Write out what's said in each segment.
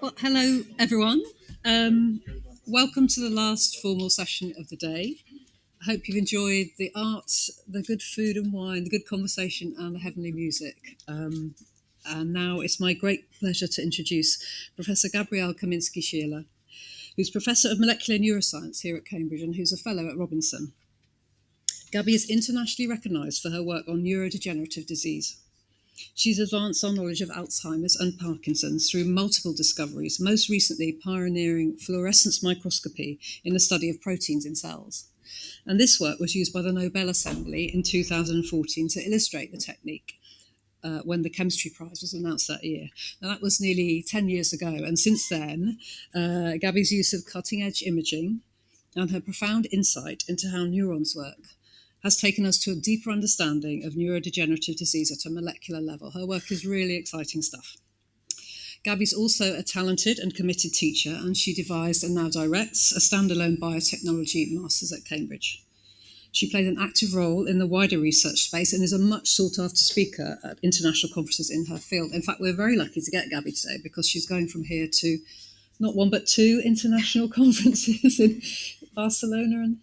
Well, hello, everyone. Welcome to the last formal session of the day. I hope you've enjoyed the art, the good food and wine, the good conversation, and the heavenly music. And now it's my great pleasure to introduce Professor Gabriele Kaminski Schierle, who's Professor of Molecular Neuroscience here at Cambridge and who's a Fellow at Robinson. Gabby is internationally recognised for her work on neurodegenerative disease. She's advanced our knowledge of Alzheimer's and Parkinson's through multiple discoveries, most recently pioneering fluorescence microscopy in the study of proteins in cells. And this work was used by the Nobel Assembly in 2014 to illustrate the technique when the Chemistry Prize was announced that year. Now, that was nearly 10 years ago, and since then, Gabby's use of cutting-edge imaging and her profound insight into how neurons work has taken us to a deeper understanding of neurodegenerative disease at a molecular level. Her work is really exciting stuff. Gabby's also a talented and committed teacher, and she devised and now directs a standalone biotechnology master's at Cambridge. She played an active role in the wider research space and is a much sought-after speaker at international conferences in her field. In fact, we're very lucky to get Gabby today because she's going from here to not one but two international conferences in Barcelona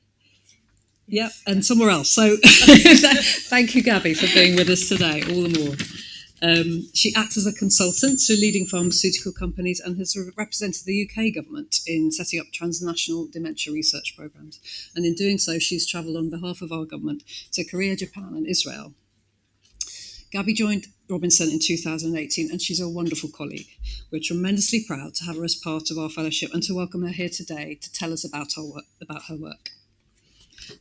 and somewhere else. So thank you, Gabby, for being with us today, all the more. She acts as a consultant to leading pharmaceutical companies and has represented the UK government in setting up transnational dementia research programs. And in doing so, she's travelled on behalf of our government to Korea, Japan and Israel. Gabby joined Robinson in 2018 and she's a wonderful colleague. We're tremendously proud to have her as part of our fellowship and to welcome her here today to tell us about her work.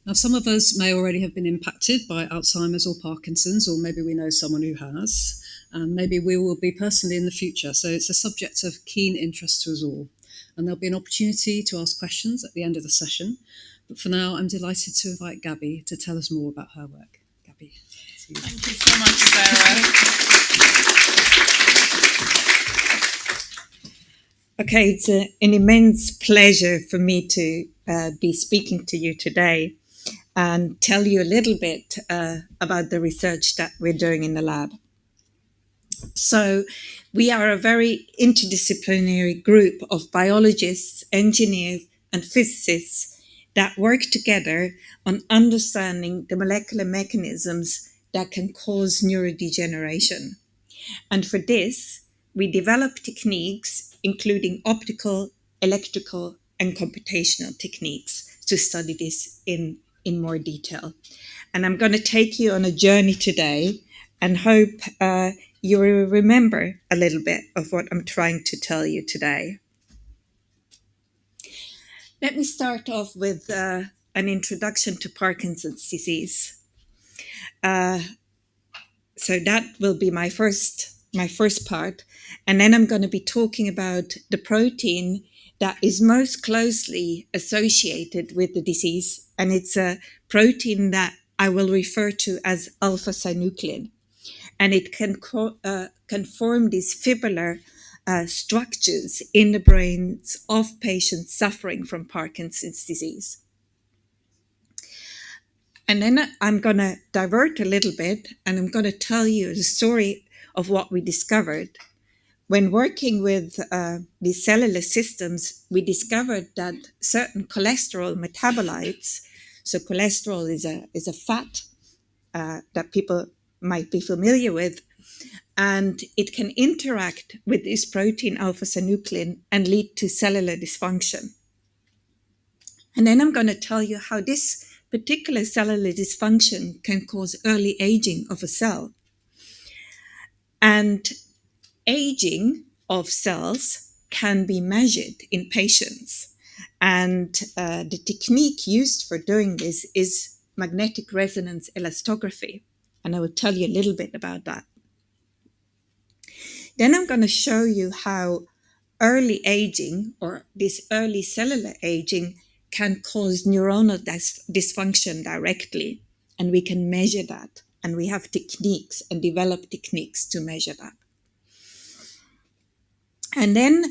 Now, some of us may already have been impacted by Alzheimer's or Parkinson's, or maybe we know someone who has, and maybe we will be personally in the future. So it's a subject of keen interest to us all. And there'll be an opportunity to ask questions at the end of the session. But for now, I'm delighted to invite Gabby to tell us more about her work. Gabby. Thank you so much, Sarah. Okay, it's an immense pleasure for me to be speaking to you today and tell you a little bit about the research that we're doing in the lab. So we are a very interdisciplinary group of biologists, engineers, and physicists that work together on understanding the molecular mechanisms that can cause neurodegeneration. And for this, we develop techniques, including optical, electrical, and computational techniques to study this in more detail. And I'm going to take you on a journey today and hope you will remember a little bit of what I'm trying to tell you today. Let me start off with an introduction to Parkinson's disease. So that will be my first part. And then I'm going to be talking about the protein that is most closely associated with the disease. And it's a protein that I will refer to as alpha-synuclein. And it can form these fibrillar structures in the brains of patients suffering from Parkinson's disease. And then I'm going to divert a little bit and I'm going to tell you the story of what we discovered. When working with these cellular systems, we discovered that certain cholesterol metabolites, so cholesterol is a fat that people might be familiar with, and it can interact with this protein alpha-synuclein and lead to cellular dysfunction. And then I'm going to tell you how this particular cellular dysfunction can cause early aging of a cell. And aging of cells can be measured in patients. And the technique used for doing this is magnetic resonance elastography. And I will tell you a little bit about that. Then I'm going to show you how early aging, or this early cellular aging, can cause neuronal dysfunction directly. And we can measure that. And we have techniques and develop techniques to measure that. And then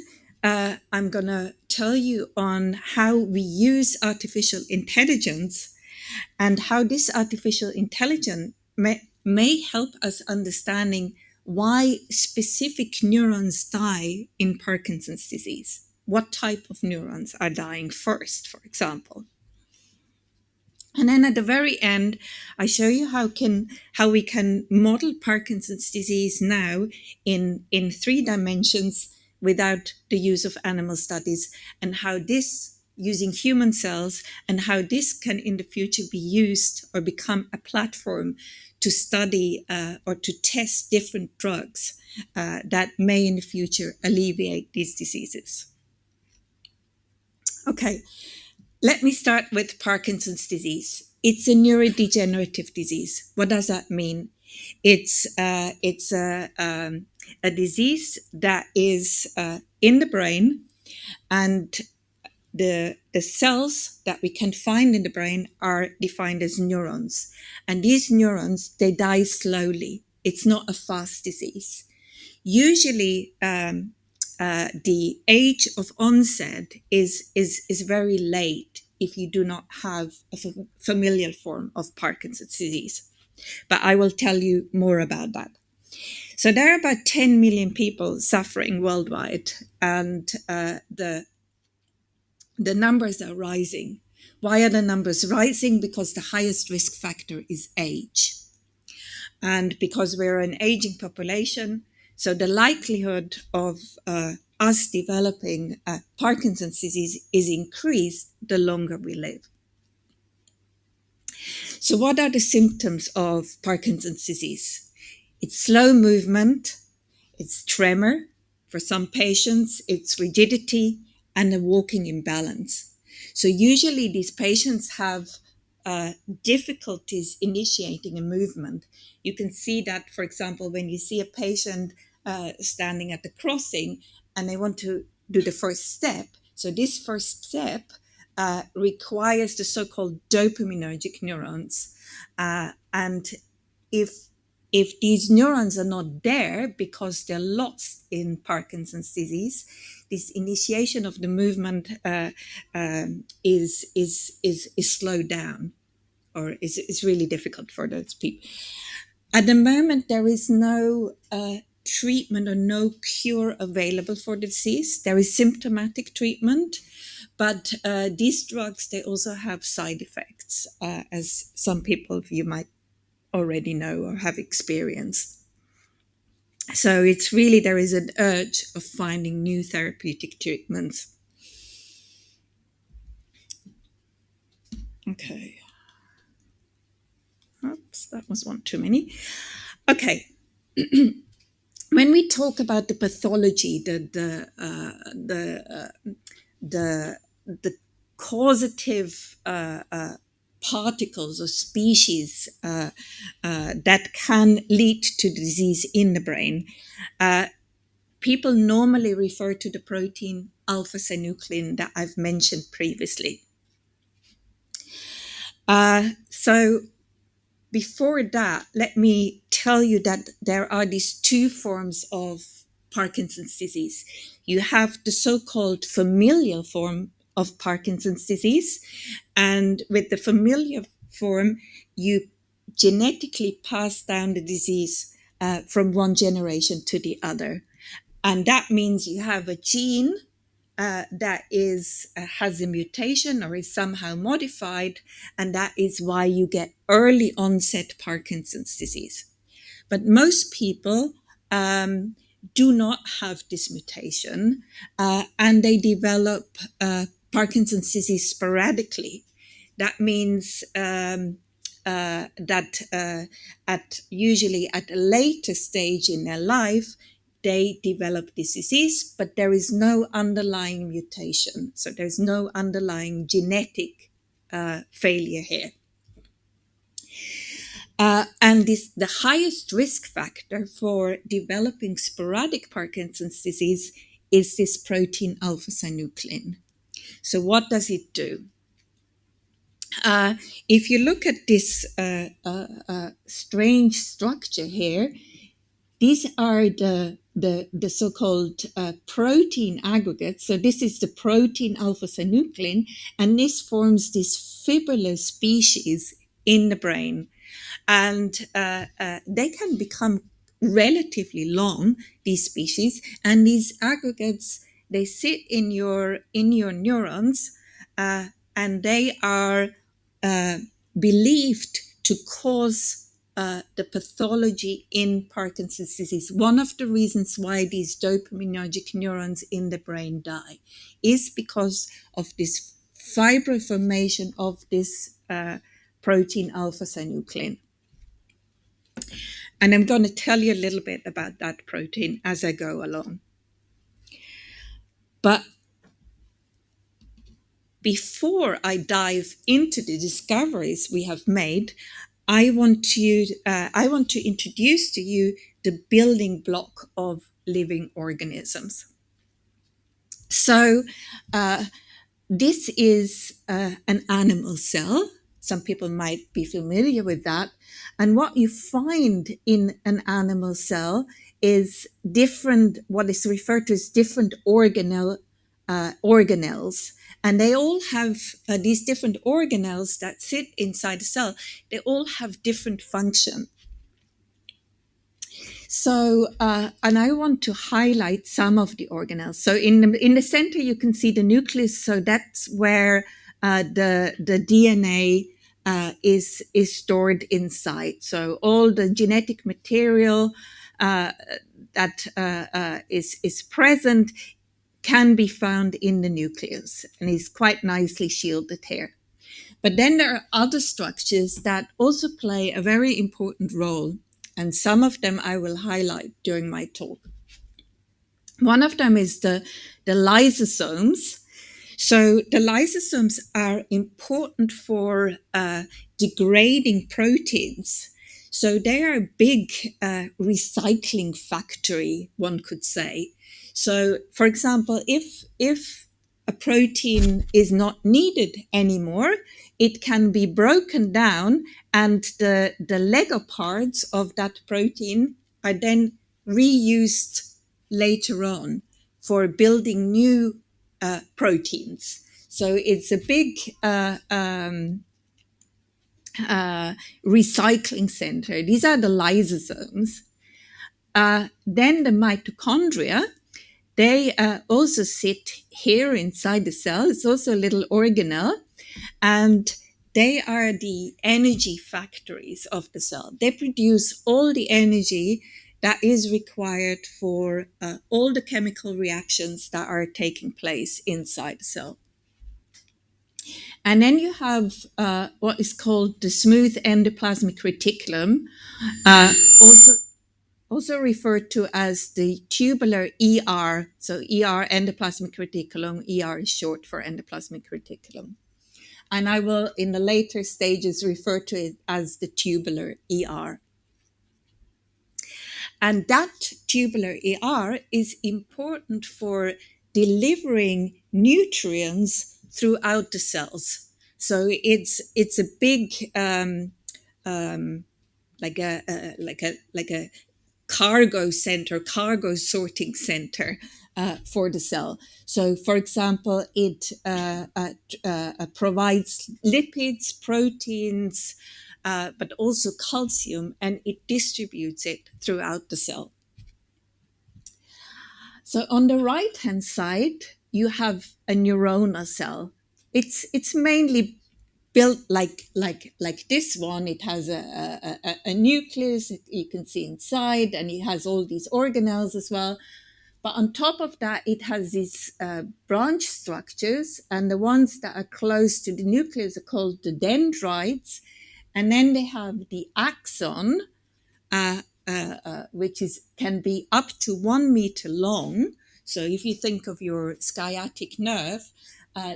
I'm going to tell you on how we use artificial intelligence and how this artificial intelligence may help us understanding why specific neurons die in Parkinson's disease. What type of neurons are dying first, for example? And then at the very end, I show you how we can model Parkinson's disease now in 3 dimensions without the use of animal studies, and how this, using human cells, and how this can in the future be used or become a platform to study or to test different drugs that may in the future alleviate these diseases. Okay, let me start with Parkinson's disease. It's a neurodegenerative disease. What does that mean? It's a disease that is in the brain, and the cells that we can find in the brain are defined as neurons. And these neurons, they die slowly. It's not a fast disease. Usually, the age of onset is very late if you do not have a familial form of Parkinson's disease. But I will tell you more about that. So there are about 10 million people suffering worldwide, and the numbers are rising. Why are the numbers rising? Because the highest risk factor is age. And because we're an aging population, so the likelihood of us developing Parkinson's disease is increased the longer we live. So what are the symptoms of Parkinson's disease? It's slow movement, it's tremor. For some patients, it's rigidity and a walking imbalance. So usually these patients have difficulties initiating a movement. You can see that, for example, when you see a patient standing at the crossing and they want to do the first step. So this first step requires the so-called dopaminergic neurons. And if these neurons are not there because they're lost in Parkinson's disease, this initiation of the movement is slowed down, or is really difficult for those people. At the moment, there is no treatment or no cure available for the disease. There is symptomatic treatment, but these drugs, they also have side effects, as some people of you might already know or have experienced. So it's really, there is an urge of finding new therapeutic treatments. Okay. Oops, that was one too many. Okay. When we talk about the pathology, the causative particles or species that can lead to disease in the brain, people normally refer to the protein alpha-synuclein that I've mentioned previously. So before that, let me tell you that there are these 2 forms of Parkinson's disease. You have the so-called familial form of Parkinson's disease, and with the familial form, you genetically pass down the disease from one generation to the other. And that means you have a gene that has a mutation or is somehow modified, and that is why you get early onset Parkinson's disease. But most people do not have this mutation, and they develop Parkinson's disease sporadically. That means that usually at a later stage in their life, they develop this disease, but there is no underlying mutation. So there's no underlying genetic failure here. And the highest risk factor for developing sporadic Parkinson's disease is this protein alpha-synuclein. So what does it do? If you look at this strange structure here, these are the so-called protein aggregates. So this is the protein alpha-synuclein, and this forms this fibrillar species in the brain. And they can become relatively long, these species, and these aggregates, they sit in your neurons, and they are believed to cause the pathology in Parkinson's disease. One of the reasons why these dopaminergic neurons in the brain die is because of this fiber formation of this protein alpha-synuclein. And I'm going to tell you a little bit about that protein as I go along. But before I dive into the discoveries we have made, I want to introduce to you the building block of living organisms. So this is an animal cell. Some people might be familiar with that. And what you find in an animal cell is different, what is referred to as different organelles. And they all have these different organelles that sit inside the cell. They all have different function. So, and I want to highlight some of the organelles. So in the center, you can see the nucleus. So that's where the DNA is stored inside. So all the genetic material that is present can be found in the nucleus, and is quite nicely shielded here. But then there are other structures that also play a very important role, and some of them I will highlight during my talk. One of them is the lysosomes. So the lysosomes are important for degrading proteins. So they are a big recycling factory, one could say. So, for example, if a protein is not needed anymore, it can be broken down, and the Lego parts of that protein are then reused later on for building new proteins. So it's a big recycling center. These are the lysosomes. Then the mitochondria, they also sit here inside the cell. It's also a little organelle, and they are the energy factories of the cell. They produce all the energy that is required for all the chemical reactions that are taking place inside the cell. And then you have what is called the smooth endoplasmic reticulum, also referred to as the tubular ER. So ER, endoplasmic reticulum, ER is short for endoplasmic reticulum. And I will, in the later stages, refer to it as the tubular ER. And that tubular ER is important for delivering nutrients throughout the cells. So it's a big like a cargo center, cargo sorting center for the cell. So, for example, it provides lipids, proteins, but also calcium, and it distributes it throughout the cell. So on the right-hand side, you have a neuronal cell. It's mainly built like this one. It has a nucleus you can see inside, and it has all these organelles as well. But on top of that, it has these branch structures, and the ones that are close to the nucleus are called the dendrites. And then they have the axon, which can be up to 1 meter long. So if you think of your sciatic nerve,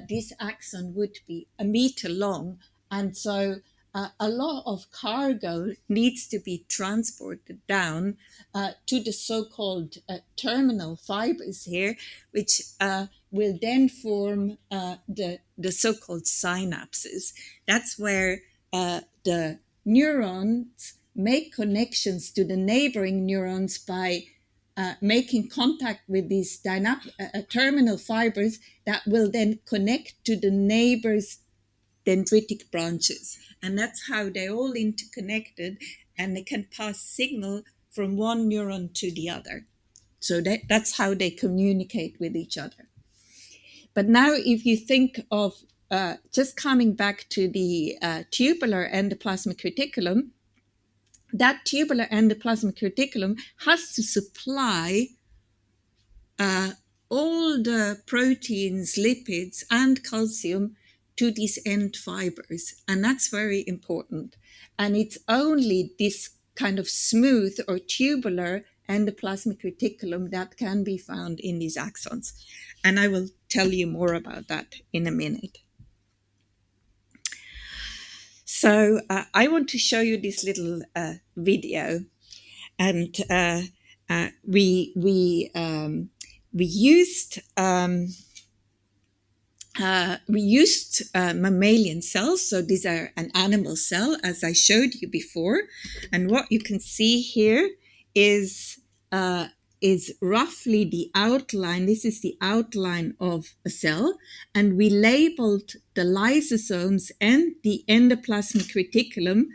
this axon would be 1 meter long. And so a lot of cargo needs to be transported down to the so-called terminal fibers here, which will then form the so-called synapses. That's where the neurons make connections to the neighboring neurons by making contact with these terminal fibers that will then connect to the neighbor's dendritic branches. And that's how they're all interconnected, and they can pass signal from one neuron to the other. So that's how they communicate with each other. But now if you think of just coming back to the tubular endoplasmic reticulum, that tubular endoplasmic reticulum has to supply all the proteins, lipids, and calcium to these end fibers. And that's very important. And it's only this kind of smooth or tubular endoplasmic reticulum that can be found in these axons. And I will tell you more about that in a minute. So I want to show you this little video. And we used mammalian cells. So these are an animal cell, as I showed you before. And what you can see here is roughly the outline. This is the outline of a cell. And we labeled the lysosomes and the endoplasmic reticulum,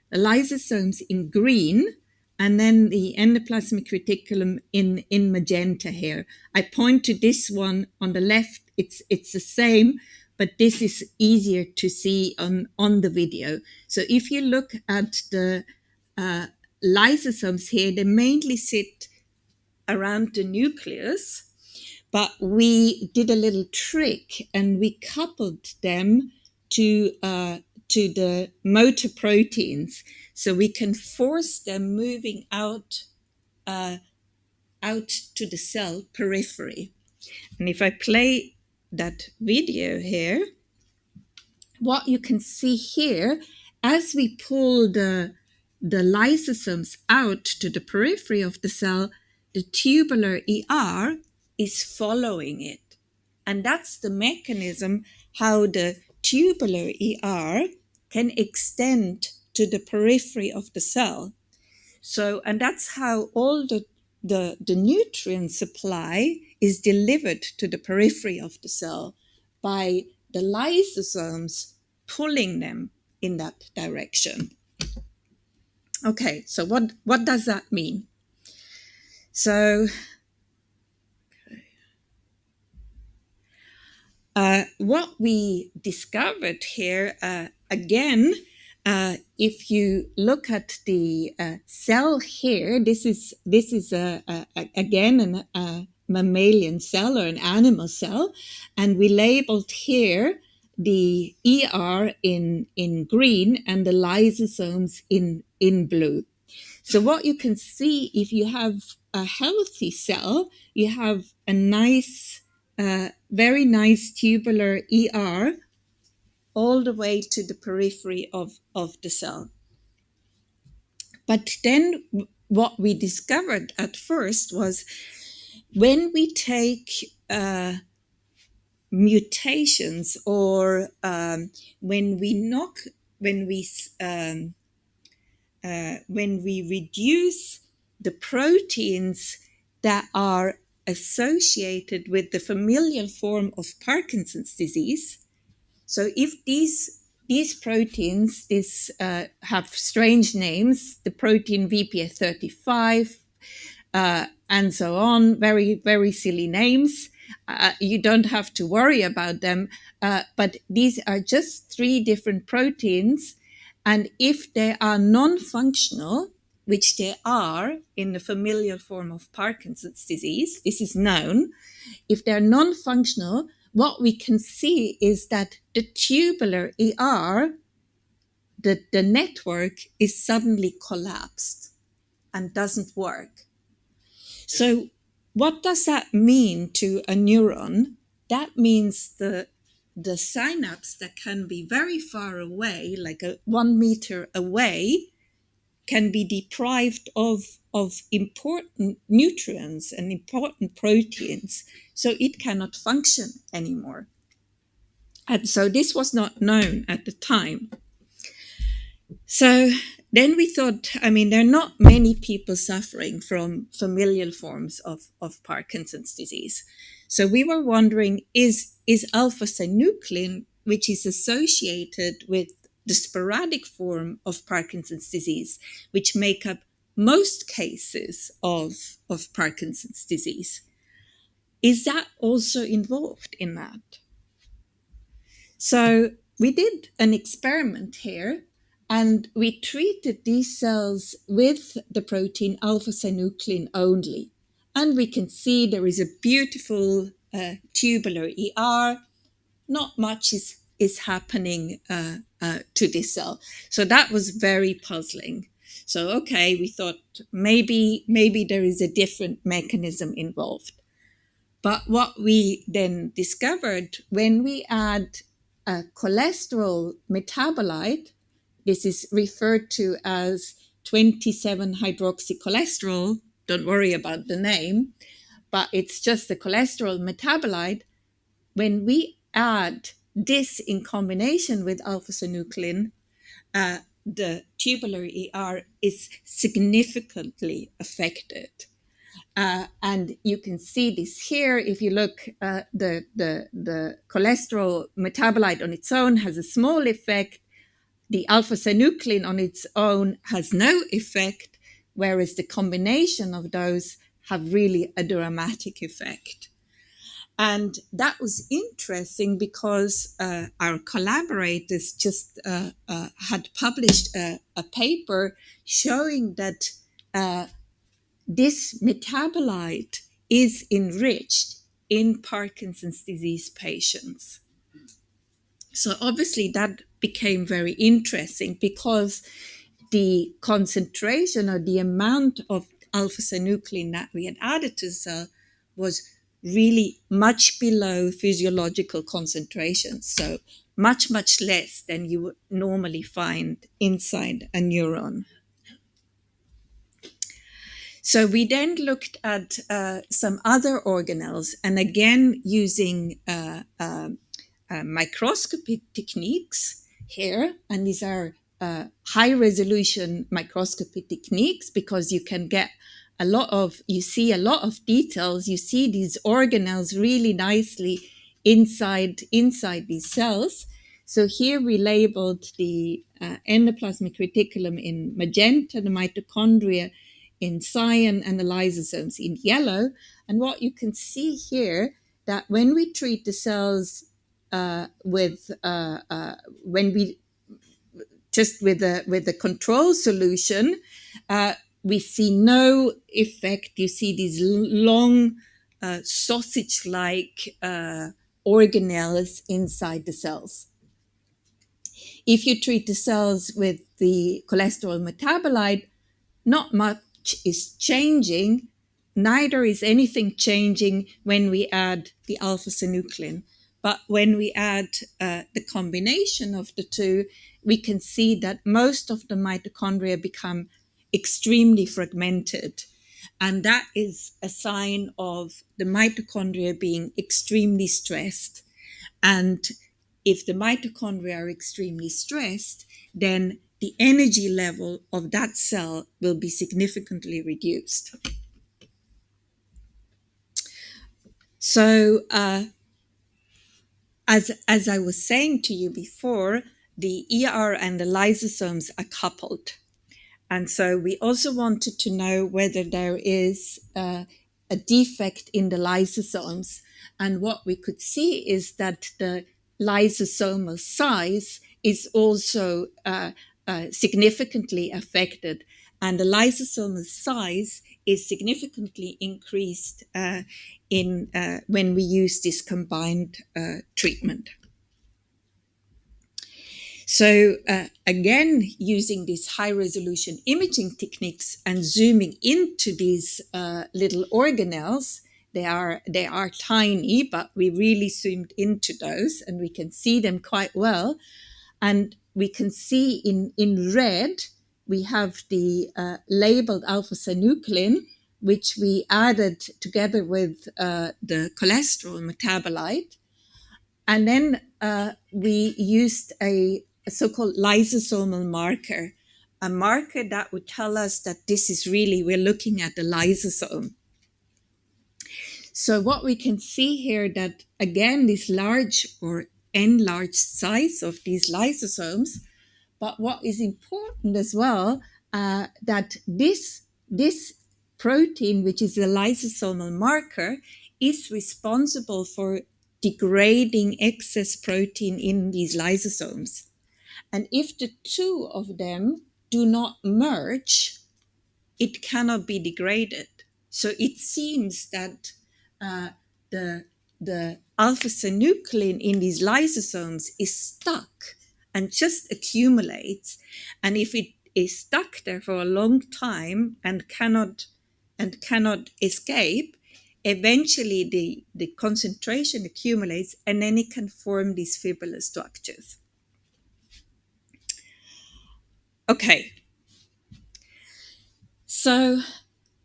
the lysosomes in green, and then the endoplasmic reticulum in magenta here. I point to this one on the left. It's the same, but this is easier to see on the video. So if you look at the lysosomes here, they mainly sit around the nucleus, but we did a little trick and we coupled them to the motor proteins, so we can force them moving out to the cell periphery. And if I play that video here, what you can see here, as we pull the lysosomes out to the periphery of the cell, the tubular ER is following it. And that's the mechanism how the tubular ER can extend to the periphery of the cell. So, and that's how all the nutrient supply is delivered to the periphery of the cell by the lysosomes pulling them in that direction. Okay, so what does that mean? So what we discovered here, again, if you look at the cell here, this is again a mammalian cell or an animal cell, and we labeled here the ER in green and the lysosomes in blue. So what you can see, if you have a healthy cell, you have a nice, very nice tubular ER all the way to the periphery of the cell. But then what we discovered at first was when we take mutations or when we reduce the proteins that are associated with the familial form of Parkinson's disease. So if these proteins have strange names, the protein VPA35 and so on, very, very silly names. You don't have to worry about them, but these are just 3 different proteins. And if they are non-functional, which they are in the familial form of Parkinson's disease, this is known. If they're non-functional, what we can see is that the tubular ER, the network, is suddenly collapsed and doesn't work. So what does that mean to a neuron? That means the synapse that can be very far away, like 1 meter away, can be deprived of important nutrients and important proteins, so it cannot function anymore. And so this was not known at the time. So then we thought, there are not many people suffering from familial forms of Parkinson's disease. So we were wondering, is alpha-synuclein, which is associated with the sporadic form of Parkinson's disease, which make up most cases of Parkinson's disease. Is that also involved in that? So we did an experiment here, and we treated these cells with the protein alpha-synuclein only. And we can see there is a beautiful tubular ER. Not much is happening to this cell. So that was very puzzling. So, okay, we thought maybe there is a different mechanism involved. But what we then discovered, when we add a cholesterol metabolite, this is referred to as 27-hydroxycholesterol, don't worry about the name, but it's just the cholesterol metabolite. When we add this in combination with alpha-synuclein, the tubular ER is significantly affected. And you can see this here. If you look, the cholesterol metabolite on its own has a small effect. The alpha-synuclein on its own has no effect, whereas the combination of those have really a dramatic effect. And that was interesting because our collaborators just had published a paper showing that this metabolite is enriched in Parkinson's disease patients. So obviously that became very interesting because the concentration or the amount of alpha-synuclein that we had added to the cell was really much below physiological concentrations. So much less than you would normally find inside a neuron. So we then looked at some other organelles, and again using microscopy techniques here, and these are high resolution microscopy techniques because you can get you see a lot of details. You see these organelles really nicely inside these cells. So here we labeled the endoplasmic reticulum in magenta, the mitochondria in cyan, and the lysosomes in yellow. And what you can see here, that when we treat the cells with a control solution, we see no effect. You see these long sausage-like organelles inside the cells. If you treat the cells with the cholesterol metabolite, not much is changing. Neither is anything changing when we add the alpha-synuclein. But when we add the combination of the two, we can see that most of the mitochondria become extremely fragmented. And that is a sign of the mitochondria being extremely stressed. And if the mitochondria are extremely stressed, then the energy level of that cell will be significantly reduced. So as I was saying to you before, the ER and the lysosomes are coupled. And so we also wanted to know whether there is a defect in the lysosomes. And what we could see is that the lysosomal size is also significantly affected. And the lysosomal size is significantly increased when we use this combined treatment. So again, using these high-resolution imaging techniques and zooming into these little organelles, they are tiny, but we really zoomed into those, and we can see them quite well. And we can see in red, we have the labeled alpha-synuclein, which we added together with the cholesterol metabolite. And then we used a so-called lysosomal marker, a marker that would tell us that this is really, we're looking at the lysosome. So what we can see here that, again, this large or enlarged size of these lysosomes, but what is important as well, that this protein, which is a lysosomal marker, is responsible for degrading excess protein in these lysosomes. And if the two of them do not merge, it cannot be degraded. So it seems that the alpha-synuclein in these lysosomes is stuck and just accumulates. And if it is stuck there for a long time and cannot escape, eventually the concentration accumulates, and then it can form these fibrillar structures. Okay. So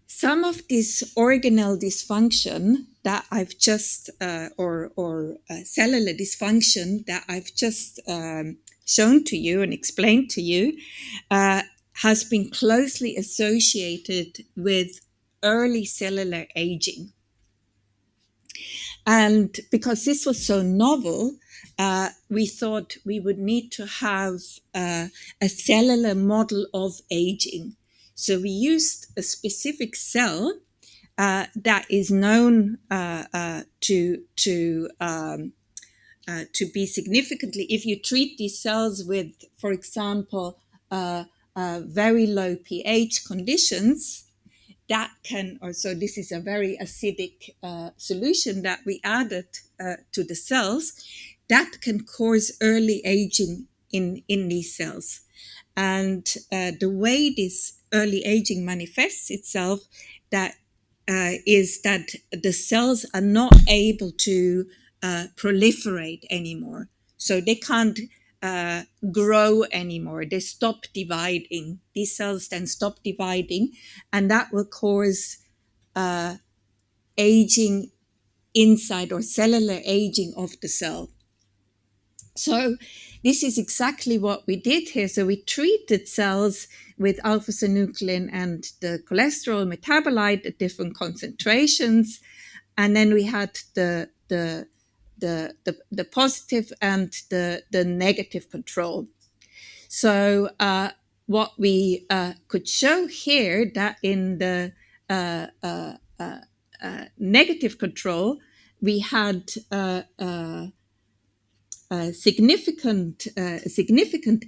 some of this organelle dysfunction that I've just, or cellular dysfunction that I've just shown to you and explained to you, has been closely associated with early cellular aging. And because this was so novel, we thought we would need to have a cellular model of aging. So we used a specific cell that is known to be significantly, if you treat these cells with, for example, very low pH conditions, that can, or so this is a very acidic solution that we added to the cells, that can cause early aging in these cells. And the way this early aging manifests itself, that is that the cells are not able to proliferate anymore. So they can't grow anymore. They stop dividing. These cells then stop dividing, and that will cause aging inside, or cellular aging of the cell. So this is exactly what we did here. So we treated cells with alpha-synuclein and the cholesterol metabolite at different concentrations, and then we had the positive and the negative control. So what we could show here, that in the negative control, we had a significant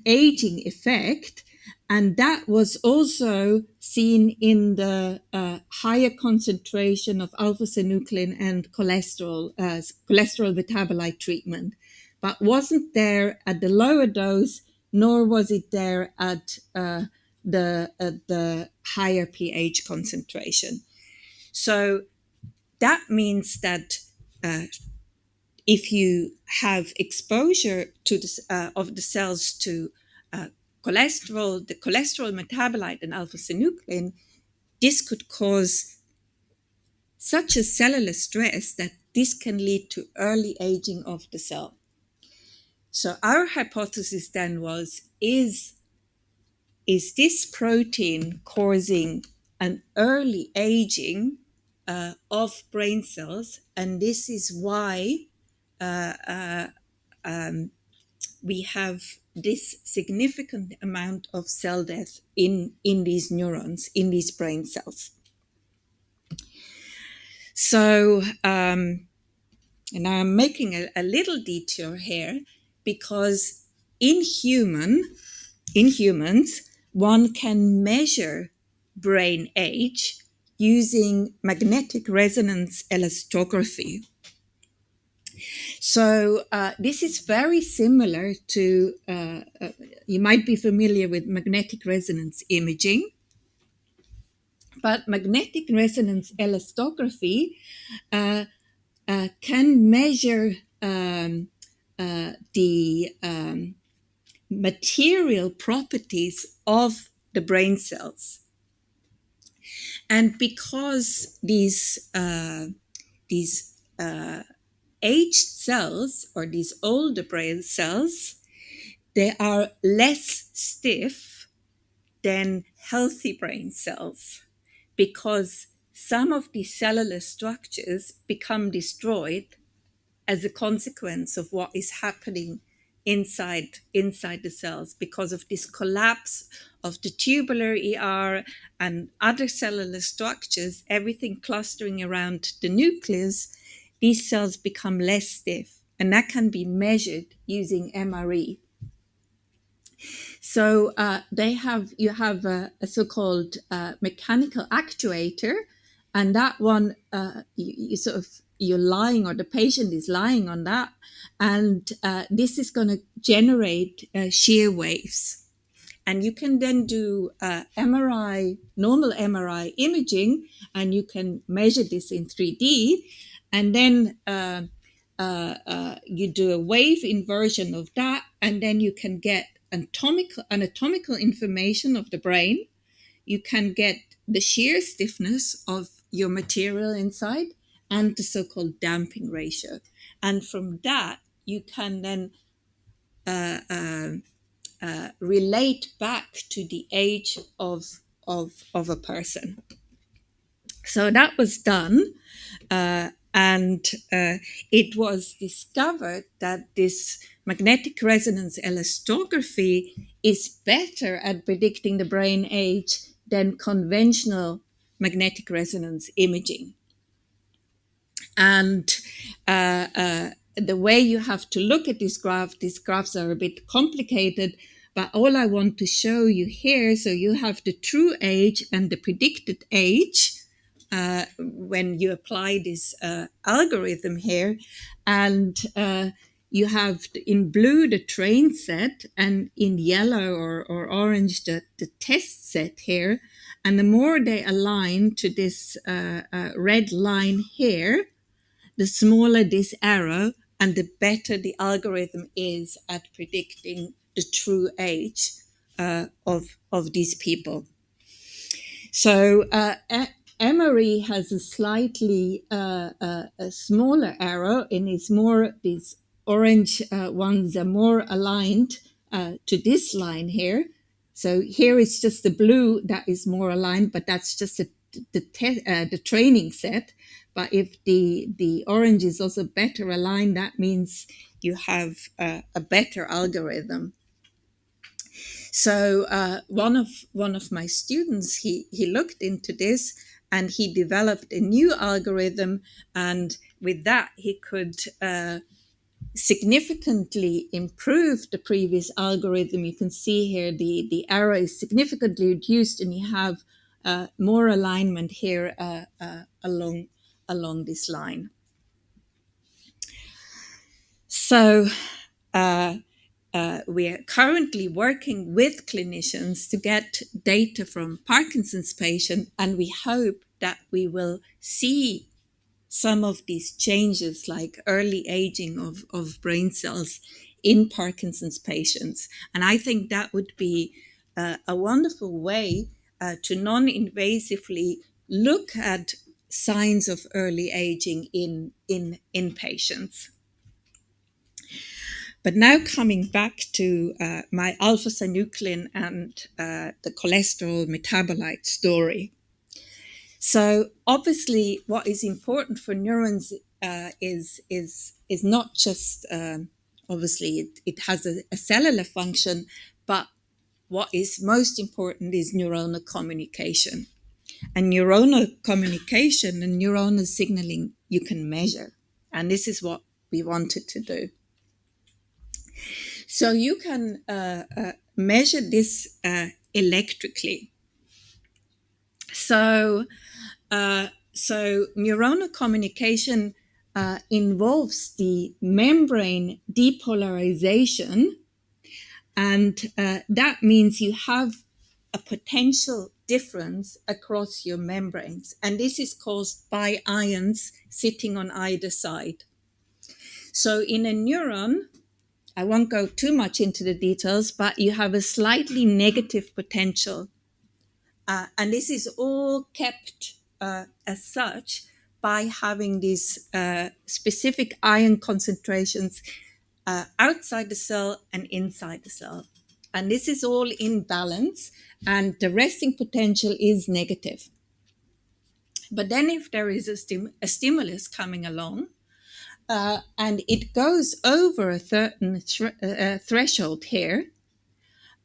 aging effect, and that was also seen in the higher concentration of alpha-synuclein and cholesterol metabolite treatment, but wasn't there at the lower dose, nor was it there at the higher pH concentration. So that means that if you have exposure to of the cells to cholesterol, the cholesterol metabolite and alpha-synuclein, this could cause such a cellular stress that this can lead to early aging of the cell. So our hypothesis then was, is this protein causing an early aging of brain cells? And this is why we have this significant amount of cell death in these neurons, in these brain cells. So, and I'm making a little detour here, because in humans, one can measure brain age using magnetic resonance elastography. So this is very similar to, you might be familiar with magnetic resonance imaging, but magnetic resonance elastography can measure the material properties of the brain cells. And because these aged cells, or these older brain cells, they are less stiff than healthy brain cells, because some of these cellular structures become destroyed as a consequence of what is happening inside the cells because of this collapse of the tubular ER and other cellular structures, everything clustering around the nucleus. These cells become less stiff, and that can be measured using MRE. So you have a so-called mechanical actuator, and that one you're lying, or the patient is lying on that, and this is going to generate shear waves. And you can then do MRI, normal MRI imaging, and you can measure this in 3D, and then you do a wave inversion of that, and then you can get anatomical information of the brain. You can get the shear stiffness of your material inside and the so-called damping ratio. And from that, you can then relate back to the age of a person. So that was done, and it was discovered that this magnetic resonance elastography is better at predicting the brain age than conventional magnetic resonance imaging. And the way you have to look at these graphs are a bit complicated, but all I want to show you here, so you have the true age and the predicted age when you apply this algorithm here. And you have in blue the train set, and in yellow or orange the test set here. And the more they align to this red line here, the smaller this arrow, and the better the algorithm is at predicting the true age of these people. So MRE has a slightly a smaller arrow, and it's more, these orange ones are more aligned to this line here. So here it's just the blue that is more aligned, but that's just the training set. But if the orange is also better aligned, that means you have a better algorithm. So one of my students, he looked into this, and he developed a new algorithm, and with that he could significantly improve the previous algorithm. You can see here the error is significantly reduced, and you have more alignment here along this line. So we are currently working with clinicians to get data from Parkinson's patients, and we hope that we will see some of these changes, like early aging of brain cells in Parkinson's patients. And I think that would be a wonderful way to non-invasively look at signs of early aging in patients. But now coming back to my alpha-synuclein and the cholesterol metabolite story. So obviously what is important for neurons is not just, obviously it has a cellular function, but what is most important is neuronal communication. And neuronal communication and neuronal signaling you can measure. And this is what we wanted to do. So you can measure this electrically. So neuronal communication involves the membrane depolarization, and that means you have a potential difference across your membranes, and this is caused by ions sitting on either side. So in a neuron, I won't go too much into the details, but you have a slightly negative potential. And this is all kept as such by having these specific ion concentrations outside the cell and inside the cell. And this is all in balance, and the resting potential is negative. But then if there is a stimulus coming along, and it goes over a certain threshold here,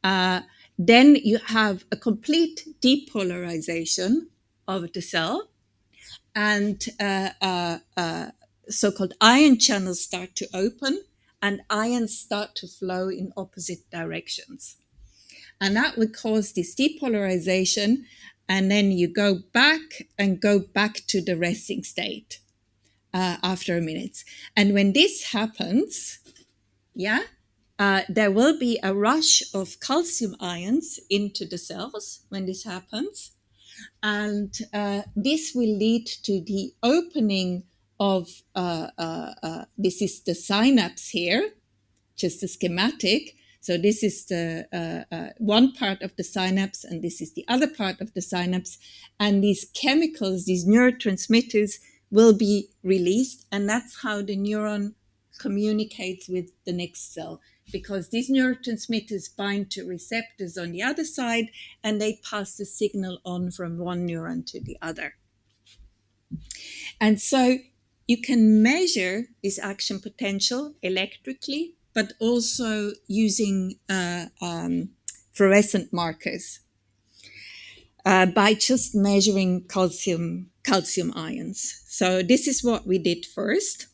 then you have a complete depolarization of the cell, and so-called ion channels start to open, and ions start to flow in opposite directions. And that would cause this depolarization, and then you go back to the resting state after a minute. And when this happens, there will be a rush of calcium ions into the cells when this happens. And this will lead to the opening of, this is the synapse here, just a schematic. So this is the one part of the synapse, and this is the other part of the synapse. And these chemicals, these neurotransmitters, will be released. And that's how the neuron communicates with the next cell, because these neurotransmitters bind to receptors on the other side, and they pass the signal on from one neuron to the other. And so you can measure this action potential electrically, but also using fluorescent markers by just measuring calcium ions. So this is what we did first.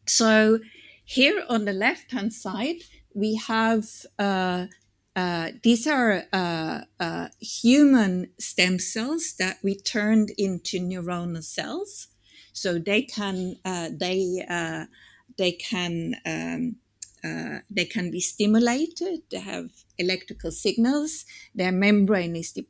So here on the left-hand side, we have these are human stem cells that we turned into neuronal cells. So they can be stimulated. They have electrical signals. Their membrane it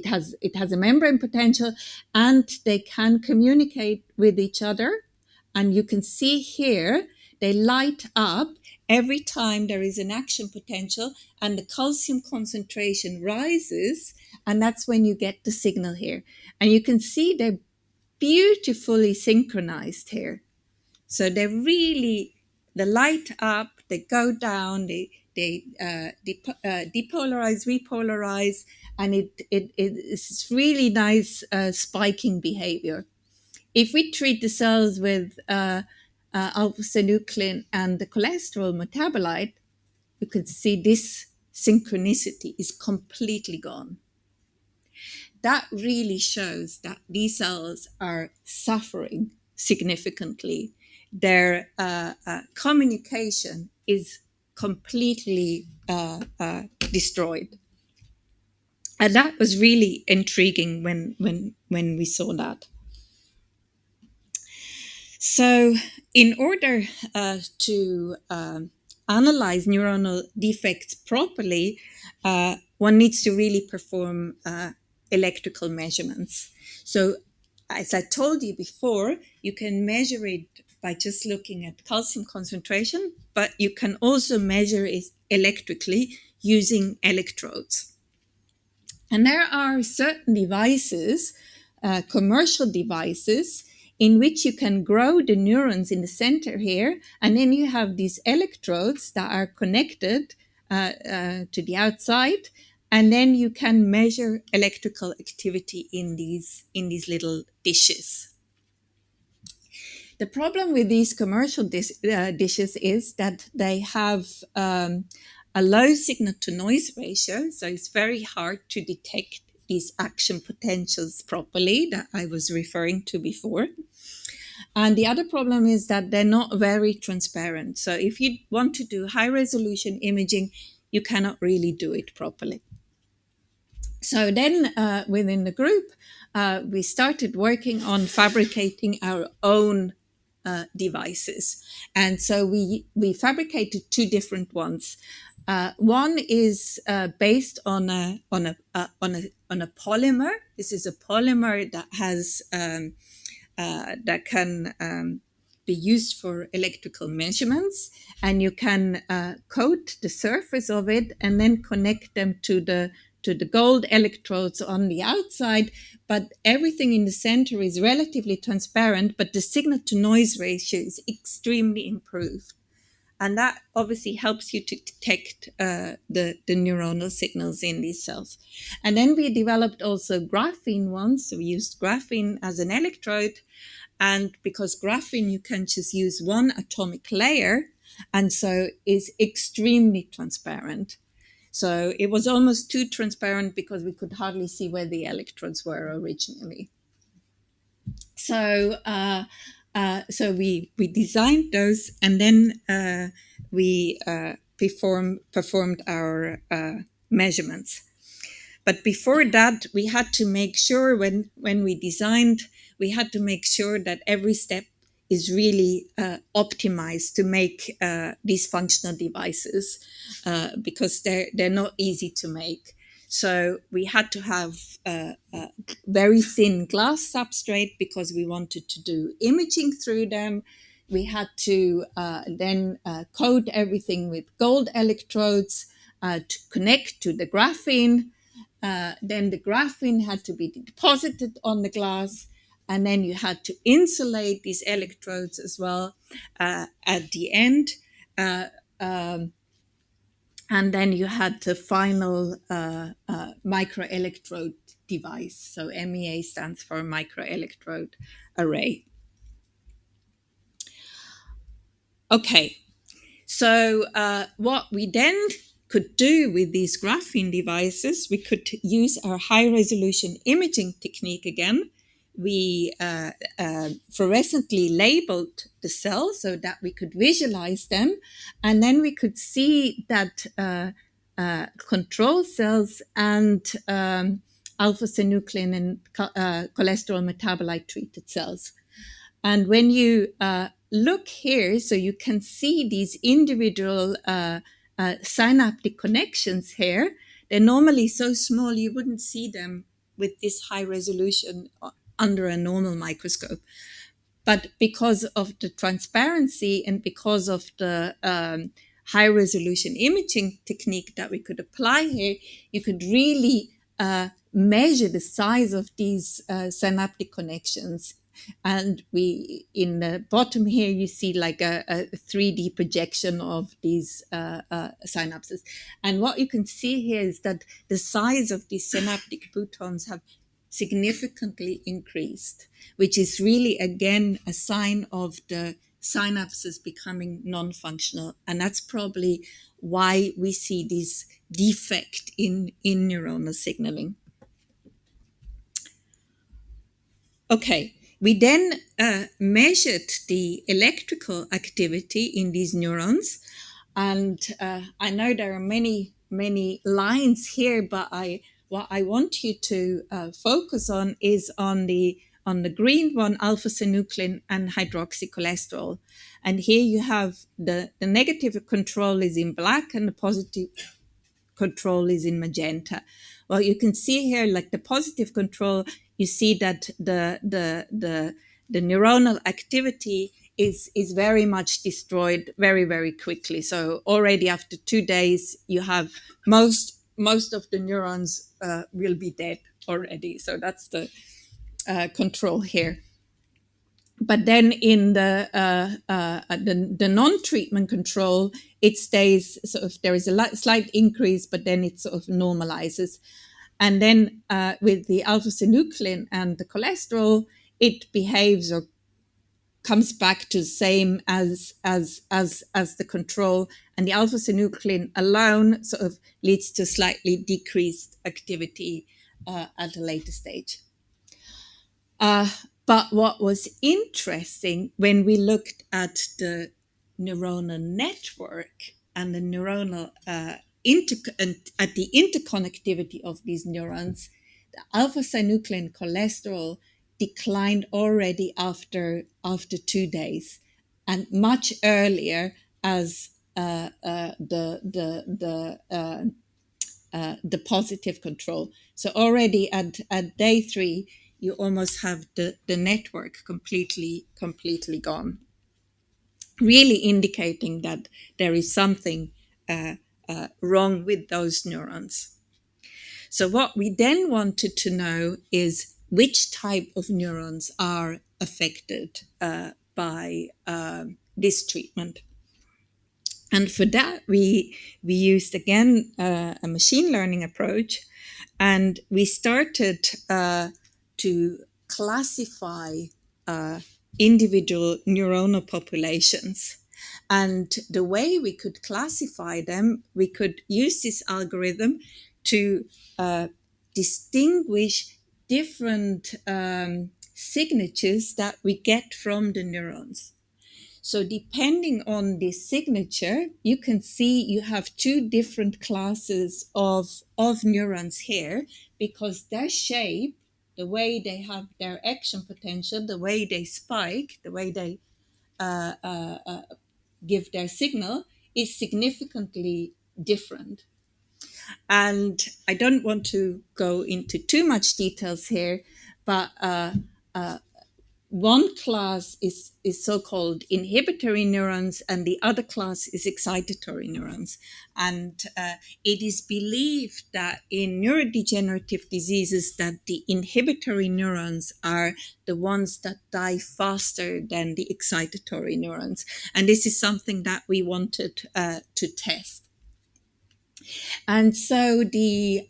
has a membrane potential, and they can communicate with each other. And you can see here they light up every time there is an action potential, and the calcium concentration rises, and that's when you get the signal here. And you can see they're beautifully synchronized here. So they light up, they go down, they depolarize, repolarize, and it's really nice spiking behavior. If we treat the cells with alpha-synuclein and the cholesterol metabolite, you can see this synchronicity is completely gone. That really shows that these cells are suffering significantly. Their communication is completely destroyed. And that was really intriguing when we saw that. So in order to analyze neuronal defects properly, one needs to really perform electrical measurements. So as I told you before, you can measure it by just looking at calcium concentration, but you can also measure it electrically using electrodes. And there are certain devices, commercial devices, in which you can grow the neurons in the center here, and then you have these electrodes that are connected to the outside, and then you can measure electrical activity in these little dishes. The problem with these commercial dishes is that they have a low signal-to-noise ratio, so it's very hard to detect these action potentials properly that I was referring to before. And the other problem is that they're not very transparent. So if you want to do high-resolution imaging, you cannot really do it properly. So then within the group, we started working on fabricating our own devices. And so we fabricated two different ones. One is based on a polymer. This is a polymer that has that can be used for electrical measurements, and you can coat the surface of it and then connect them to the gold electrodes on the outside, but everything in the center is relatively transparent, but the signal to noise ratio is extremely improved. And that obviously helps you to detect the neuronal signals in these cells. And then we developed also graphene ones. So we used graphene as an electrode. And because graphene, you can just use one atomic layer, and so is extremely transparent. So it was almost too transparent because we could hardly see where the electrodes were originally. So so we designed those, and then we performed our measurements. But before that, we had to make sure when we designed, we had to make sure that every step is really optimized to make these functional devices because they're not easy to make. So we had to have very thin glass substrate because we wanted to do imaging through them. We had to then coat everything with gold electrodes to connect to the graphene. Then the graphene had to be deposited on the glass, and then you had to insulate these electrodes as well at the end. Uh, um, and then you had the final microelectrode device. So MEA stands for microelectrode array. Okay, so what we then could do with these graphene devices, we could use our high resolution imaging technique again. We fluorescently labeled the cells so that we could visualize them. And then we could see that control cells and alpha-synuclein and cholesterol metabolite treated cells. And when you look here, so you can see these individual synaptic connections here. They're normally so small you wouldn't see them with this high resolution under a normal microscope. But because of the transparency and because of the high resolution imaging technique that we could apply here, you could really measure the size of these synaptic connections. And we, in the bottom here, you see like a 3D projection of these synapses. And what you can see here is that the size of these synaptic boutons have significantly increased, which is really, again, a sign of the synapses becoming non-functional. And that's probably why we see this defect in neuronal signaling. Okay, we then measured the electrical activity in these neurons. And I know there are many, many lines here, but what I want you to focus on is on the green one, alpha-synuclein and hydroxycholesterol. And here you have the negative control is in black and the positive control is in magenta. Well, you can see here, like the positive control, you see that the neuronal activity is very much destroyed very, very quickly. So already after 2 days, you have most of the neurons will be dead already. So that's the control here. But then in the non-treatment control, it stays sort of, there is a slight increase, but then it sort of normalizes. And then with the alpha-synuclein and the cholesterol, it behaves or comes back to the same as the control. And the alpha-synuclein alone sort of leads to slightly decreased activity at a later stage. But what was interesting when we looked at the neuronal network and the neuronal at the interconnectivity of these neurons, the alpha-synuclein cholesterol declined already after 2 days, and much earlier as the positive control. So already at day 3, you almost have the network completely gone, really indicating that there is something wrong with those neurons. So what we then wanted to know is which type of neurons are affected by this treatment. And for that, we used again a machine learning approach, and we started to classify individual neuronal populations. And the way we could classify them, we could use this algorithm to distinguish different signatures that we get from the neurons. So depending on the signature, you can see you have two different classes of neurons here, because their shape, the way they have their action potential, the way they spike, the way they give their signal is significantly different. And I don't want to go into too much details here, but one class is so-called inhibitory neurons, and the other class is excitatory neurons. And it is believed that in neurodegenerative diseases that the inhibitory neurons are the ones that die faster than the excitatory neurons. And this is something that we wanted to test. And so the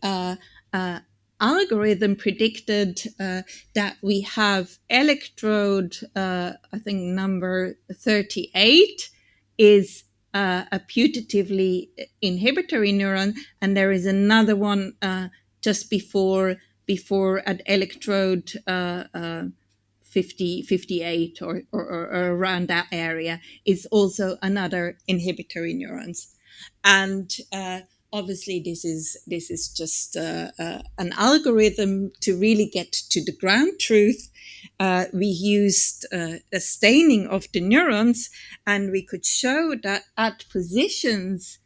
algorithm predicted that we have electrode, I think number 38 is a putatively inhibitory neuron, and there is another one just before at electrode 58 or around that area is also another inhibitory neurons. And obviously, this is just an algorithm to really get to the ground truth. We used a staining of the neurons, and we could show that at positions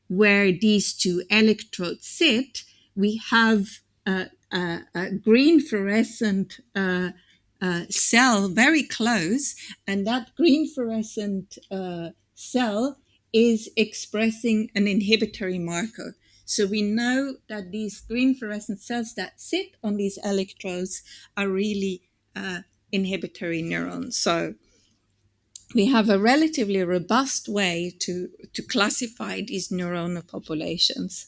where these two electrodes sit, we have a green fluorescent cell very close, and that green fluorescent cell is expressing an inhibitory marker. So we know that these green fluorescent cells that sit on these electrodes are really inhibitory neurons. So we have a relatively robust way to classify these neuronal populations.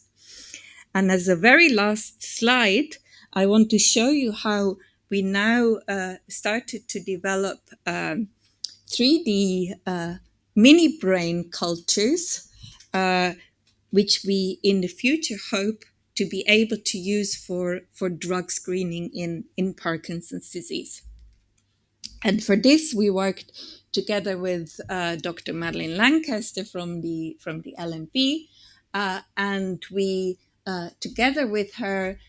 And as a very last slide, I want to show you how we now started to develop 3D mini brain cultures, which we in the future hope to be able to use for drug screening in Parkinson's disease. And for this, we worked together with Dr. Madeleine Lancaster from the LMP, and we, together with her,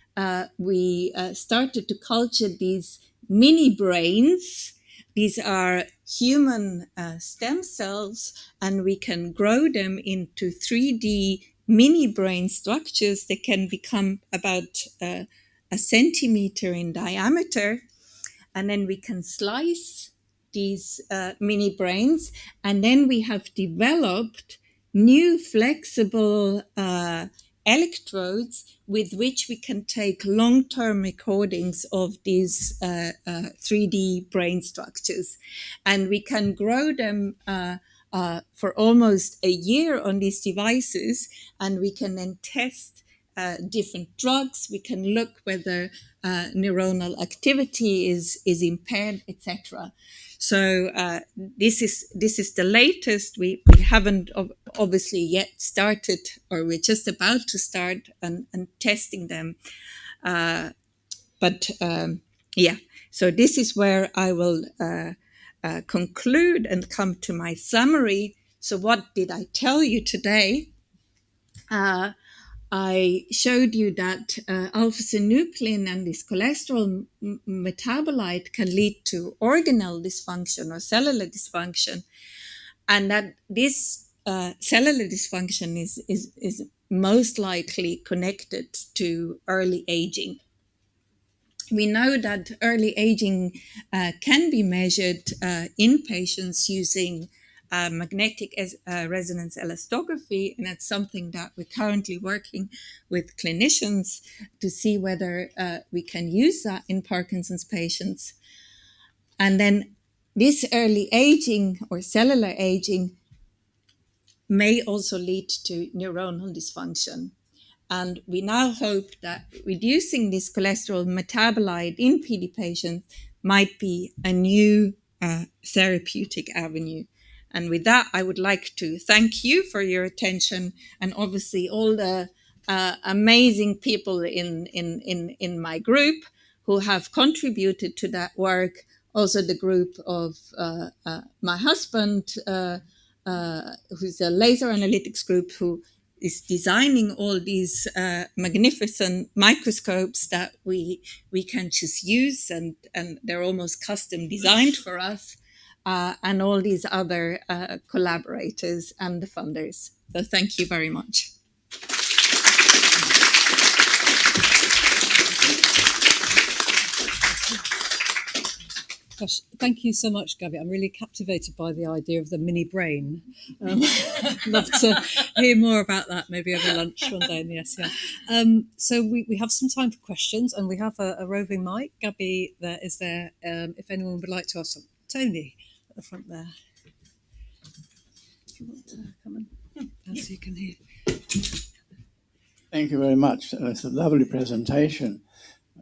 we started to culture these mini brains. These are human stem cells, and we can grow them into 3D mini brain structures. They can become about a centimeter in diameter. And then we can slice these mini brains. And then we have developed new flexible electrodes with which we can take long-term recordings of these 3D brain structures. And we can grow them for almost a year on these devices, and we can then test different drugs. We can look whether neuronal activity is impaired, etc. So this is the latest. We haven't obviously yet started, or we're just about to start and testing them. But yeah, so this is where I will conclude and come to my summary. So what did I tell you today? I showed you that alpha-synuclein and this cholesterol metabolite can lead to organelle dysfunction or cellular dysfunction, and that this cellular dysfunction is most likely connected to early aging. We know that early aging can be measured in patients using magnetic resonance elastography, and that's something that we're currently working with clinicians to see whether we can use that in Parkinson's patients. And then this early aging or cellular aging may also lead to neuronal dysfunction. And we now hope that reducing this cholesterol metabolite in PD patients might be a new therapeutic avenue. And with that, I would like to thank you for your attention, and obviously all the amazing people in my group who have contributed to that work. Also the group of my husband, who's a laser analytics group, who is designing all these magnificent microscopes that we can just use, and they're almost custom designed for us, and all these other collaborators and the funders. So thank you very much. Gosh, thank you so much, Gabby. I'm really captivated by the idea of the mini brain. Love to hear more about that, maybe over lunch one day in the SEL. So we have some time for questions, and we have a roving mic. Gabby, there is there. If anyone would like to ask something. Tony, at the front there. If you want to come in, so you can hear. Thank you very much. It's a lovely presentation.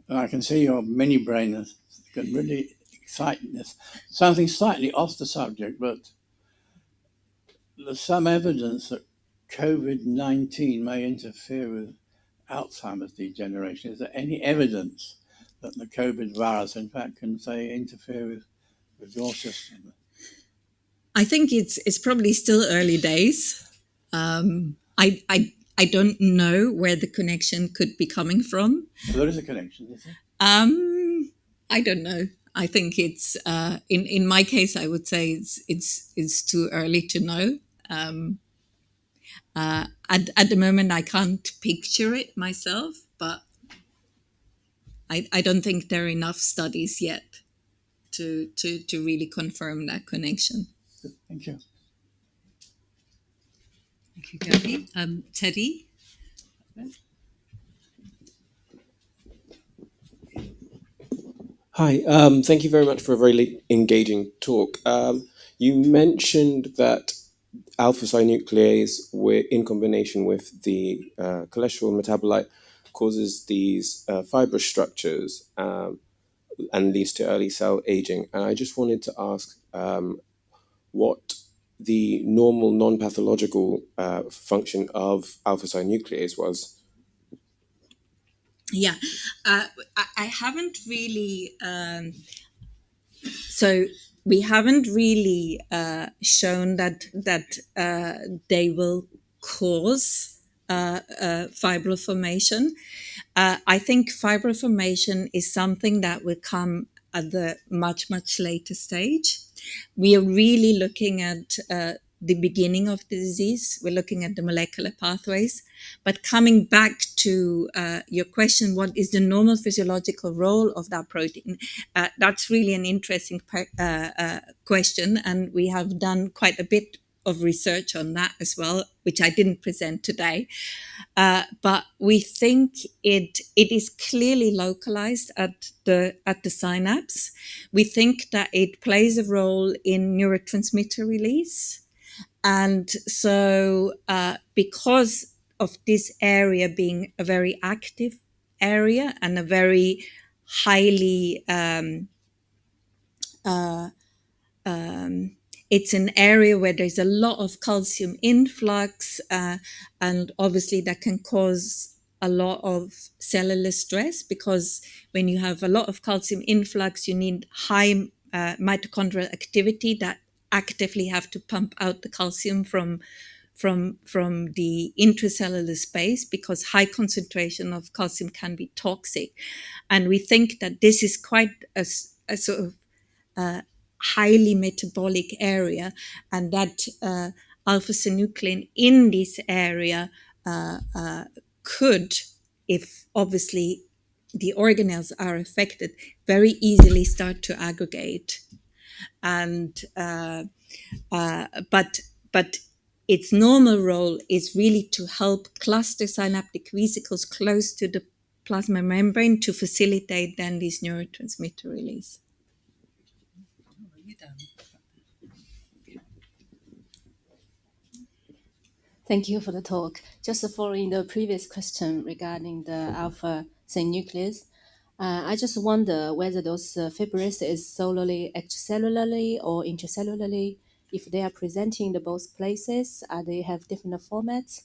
I can see your mini brain has got really exciting. It's something slightly off the subject, but there's some evidence that COVID-19 may interfere with Alzheimer's degeneration. Is there any evidence that the COVID virus, in fact, can, say, interfere with your system? I think it's probably still early days. I don't know where the connection could be coming from. Well, there is a connection, is there? I don't know. I think it's in my case, I would say it's too early to know. At the moment, I can't picture it myself, but I don't think there are enough studies yet to really confirm that connection. Thank you. Thank you, Gabby. Teddy. Hi, thank you very much for a very engaging talk. You mentioned that alpha-synuclease, in combination with the cholesterol metabolite, causes these fibrous structures and leads to early cell aging. And I just wanted to ask what the normal non-pathological function of alpha-synuclease was. Yeah, I haven't really. So we haven't really shown that they will cause fibril formation. I think fibril formation is something that will come at the much later stage. We are really looking at the beginning of the disease. We're looking at the molecular pathways. But coming back to your question, what is the normal physiological role of that protein? That's really an interesting question. And we have done quite a bit of research on that as well, which I didn't present today. But we think it is clearly localized at the synapse. We think that it plays a role in neurotransmitter release. And so because of this area being a very active area and a very highly it's an area where there's a lot of calcium influx, and obviously that can cause a lot of cellular stress, because when you have a lot of calcium influx, you need high mitochondrial activity that actively have to pump out the calcium from the intracellular space, because high concentration of calcium can be toxic. And we think that this is quite a sort of highly metabolic area, and that alpha-synuclein in this area could, if obviously the organelles are affected, very easily start to aggregate. And but its normal role is really to help cluster synaptic vesicles close to the plasma membrane to facilitate then this neurotransmitter release. Thank you for the talk. Just following the previous question regarding the alpha synucleus, I just wonder whether those fibrils is solely extracellularly or intracellularly. If they are presenting in the both places, they have different formats?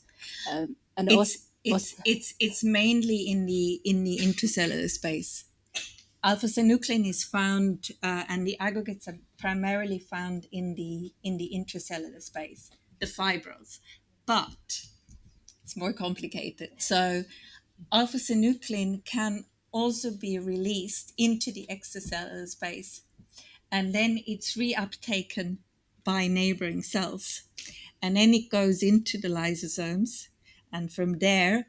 And also, It's mainly in the intracellular space. Alpha synuclein is found, and the aggregates are primarily found in the intracellular space, the fibrils, but it's more complicated. So alpha synuclein can also be released into the extracellular space, and then it's reuptaken by neighboring cells, and then it goes into the lysosomes, and from there,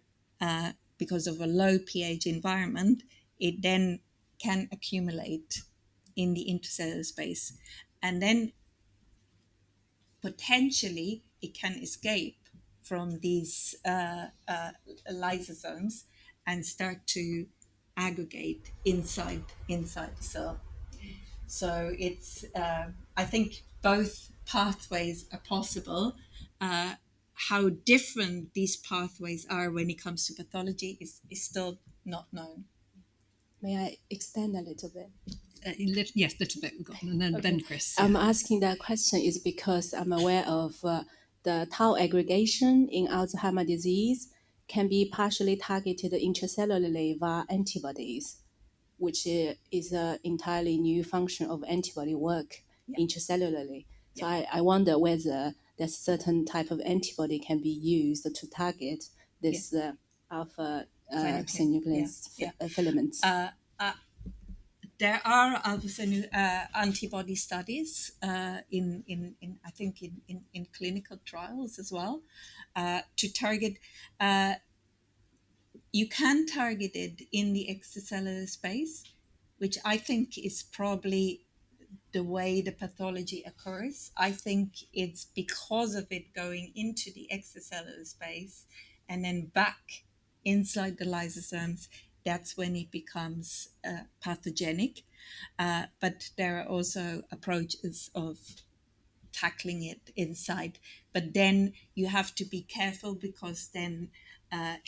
because of a low pH environment, it then can accumulate in the intercellular space, and then potentially it can escape from these lysosomes and start to aggregate inside the cell. So it's I think both pathways are possible. How different these pathways are when it comes to pathology is still not known. may I extend a little bit? Yes, a little bit. We've got, and then, Okay. then Chris. I'm asking that question is because I'm aware of the tau aggregation in Alzheimer's disease can be partially targeted intracellularly via antibodies, which is an entirely new function of antibody work intracellularly. So I wonder whether there's certain type of antibody can be used to target this alpha synuclein filaments. There are antibody studies in I think in clinical trials as well to target. You can target it in the extracellular space, which I think is probably the way the pathology occurs. I think it's because of it going into the extracellular space and then back inside the lysosomes, that's when it becomes pathogenic. But there are also approaches of tackling it inside. But then you have to be careful because then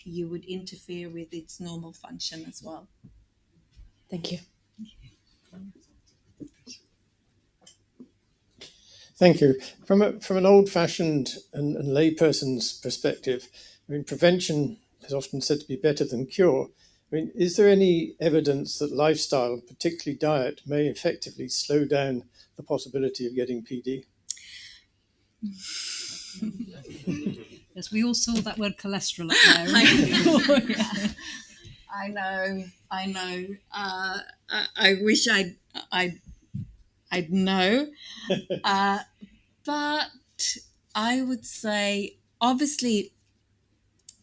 you would interfere with its normal function as well. Thank you. Thank you. From an old-fashioned and layperson's perspective, I mean, prevention is often said to be better than cure. I mean, is there any evidence that lifestyle, particularly diet, may effectively slow down the possibility of getting PD? Yes, we all saw that word cholesterol up there. I know. I wish I'd know, but I would say obviously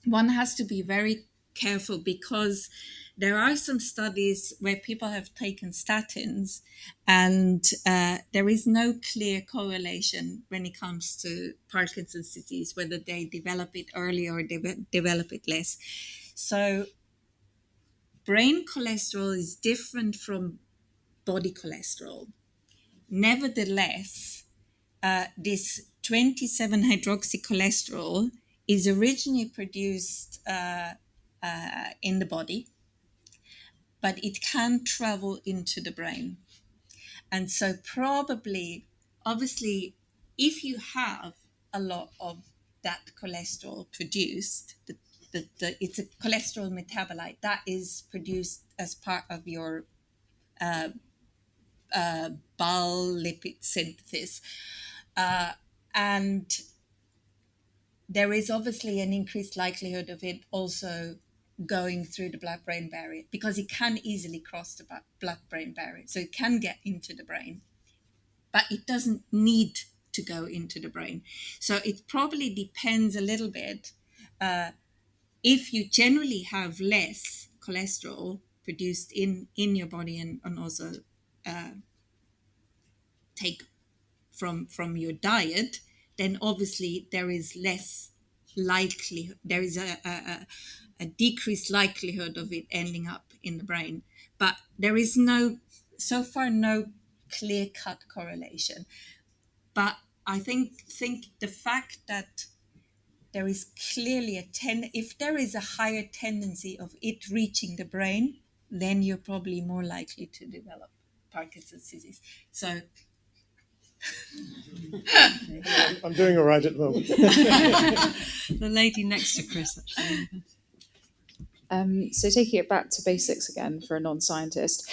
one has to be very careful because there are some studies where people have taken statins and there is no clear correlation when it comes to Parkinson's disease, whether they develop it early or develop it less. So brain cholesterol is different from body cholesterol. Nevertheless, this 27 hydroxycholesterol is originally produced in the body, but it can travel into the brain. And so probably, obviously, if you have a lot of that cholesterol produced, it's a cholesterol metabolite that is produced as part of your bile lipid synthesis. And there is obviously an increased likelihood of it also going through the blood-brain barrier because it can easily cross the blood-brain barrier. So it can get into the brain, but it doesn't need to go into the brain. So it probably depends a little bit. If you generally have less cholesterol produced in your body and also take from your diet, then obviously there is less likely, there is a decreased likelihood of it ending up in the brain. But there is so far no clear-cut correlation. But I think the fact that there is clearly if there is a higher tendency of it reaching the brain, then you're probably more likely to develop Parkinson's disease. So I'm doing all right at the moment. The lady next to Chris, actually. So taking it back to basics again for a non-scientist,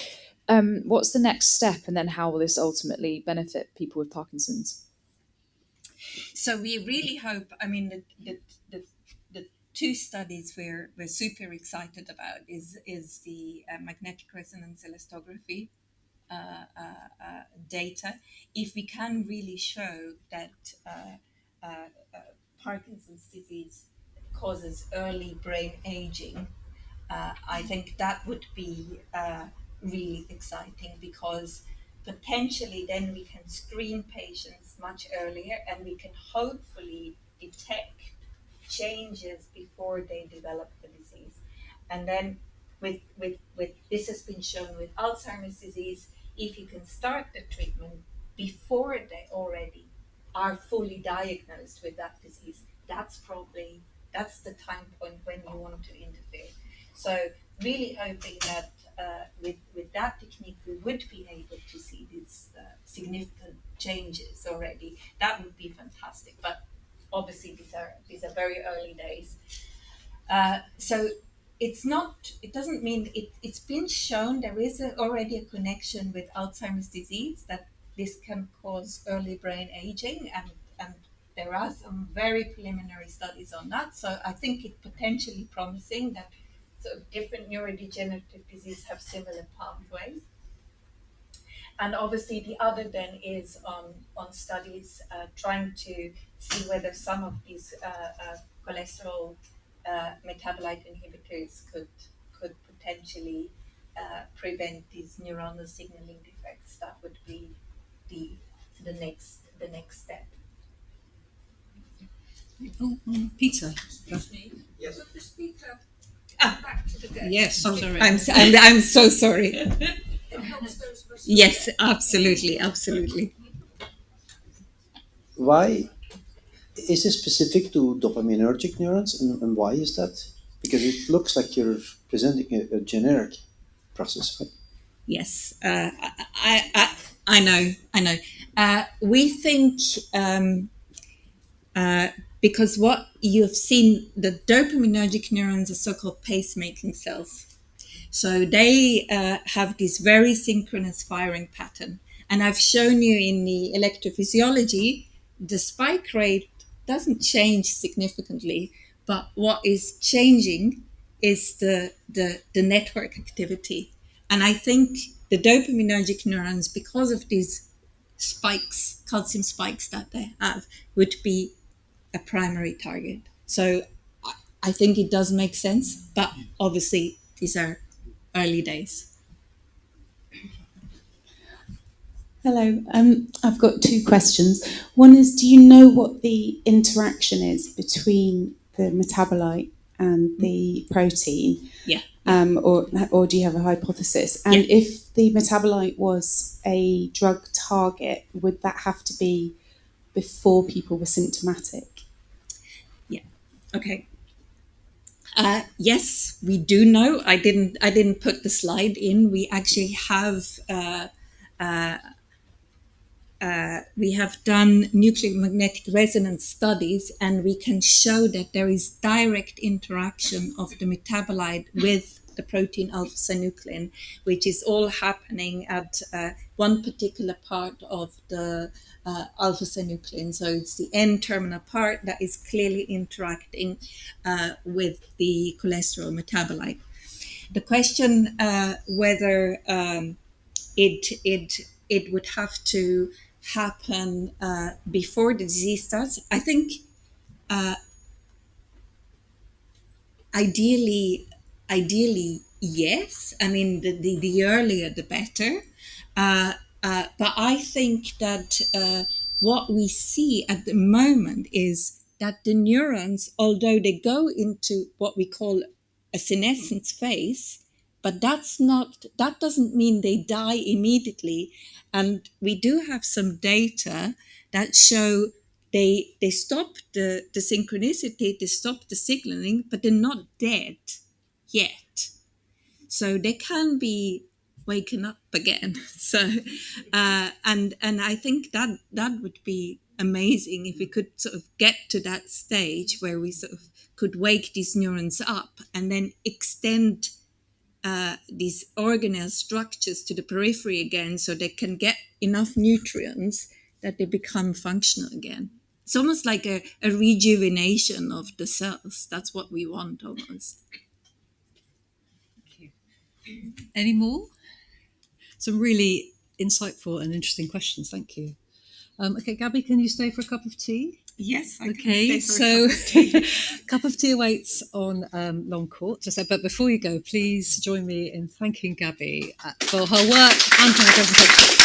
what's the next step, and then how will this ultimately benefit people with Parkinson's? So we really hope, I mean, the two studies we're super excited about is the magnetic resonance elastography data. If we can really show that Parkinson's disease causes early brain aging, I think that would be really exciting, because potentially then we can screen patients much earlier and we can hopefully detect changes before they develop the disease. And then with this has been shown with Alzheimer's disease, if you can start the treatment before they already are fully diagnosed with that disease, that's the time point when you want to interfere. So really hoping that with that technique we would be able to see these significant changes already. That would be fantastic. But obviously these are very early days. So it doesn't mean it's been shown there is already a connection with Alzheimer's disease, that this can cause early brain aging, and there are some very preliminary studies on that. So I think it's potentially promising that sort of different neurodegenerative diseases have similar pathways. And obviously the other then is on studies trying to see whether some of these cholesterol metabolite inhibitors could potentially prevent these neuronal signaling defects. That would be the next step. Peter. Yes. Would the speaker back to the desk? Yes, Oh, sorry. I'm so sorry. It helps those of us. Yes, absolutely. Why is it specific to dopaminergic neurons, and why is that? Because it looks like you're presenting a generic process, right? Yes, I know. We think because what you've seen, the dopaminergic neurons are so-called pacemaking cells. So they have this very synchronous firing pattern. And I've shown you in the electrophysiology, the spike rate doesn't change significantly, but what is changing is the network activity. And I think the dopaminergic neurons, because of these spikes, calcium spikes that they have, would be a primary target. So I think it does make sense, but obviously these are early days. Hello, I've got two questions. One is, do you know what the interaction is between the metabolite and the protein? Yeah. Or do you have a hypothesis? And if the metabolite was a drug target, would that have to be before people were symptomatic? Yeah. Okay. Yes, we do know. I didn't put the slide in. We actually have done nuclear magnetic resonance studies, and we can show that there is direct interaction of the metabolite with the protein alpha-synuclein, which is all happening at one particular part of the alpha-synuclein. So it's the N-terminal part that is clearly interacting with the cholesterol metabolite. The question whether it would have to happen before the disease starts, I think ideally yes. I mean, the earlier the better. But I think that what we see at the moment is that the neurons, although they go into what we call a senescence phase, but that doesn't mean they die immediately. And we do have some data that show they stop the synchronicity, they stop the signaling, but they're not dead yet. So they can be waken up again. So, and I think that would be amazing if we could sort of get to that stage where we sort of could wake these neurons up and then extend these organelle structures to the periphery again, so they can get enough nutrients that they become functional again. It's almost like a rejuvenation of the cells. That's what we want almost. Any more? Some really insightful and interesting questions. Thank you. Okay, Gabby, can you stay for a cup of tea? Yes, I Okay, can stay for so a cup of tea. cup of tea awaits on Long Court. But before you go, please join me in thanking Gabby for her work and for her presentation.